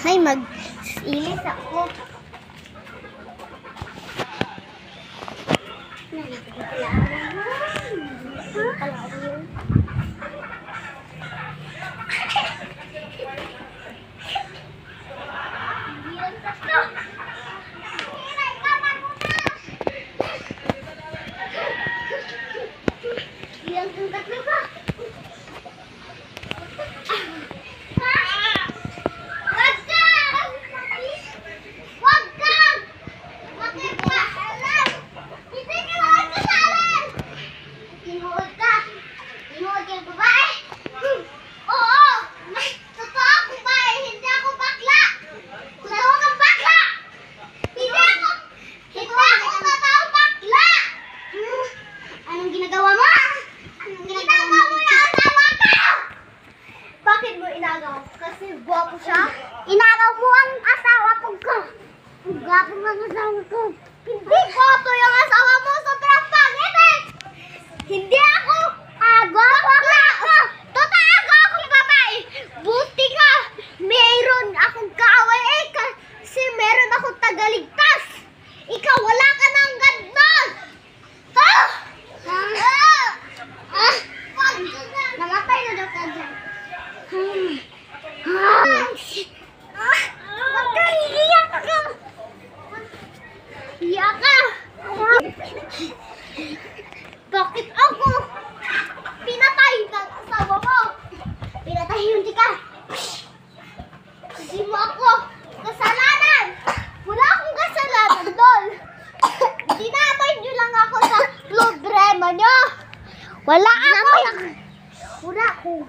Ay, mag-ilis ako. Kasi gwapo siya. Inagaw mo ang asawa ko. Ang gwapo ng asawa ko. Hindi gwapo yung asawa mo. Sobrang pangit eh. Hindi ako. Gwapo ako. Totoo akong babae. Buti ka. Mayroon akong kaaway eh. Kasi meron akong tagaligtas. Ikaw wala ka ng ganda. Namatay na daw ka dyan. Huwag ka, iiyak ka. Iiyak ka. Bakit ako? Pinatay ng asawa mo. Pinatay hindi ka. Hindi mo ako kasalanan. Wala akong kasalanan doon. Dinamay niyo lang ako sa problema niyo. Wala ako. Wala akong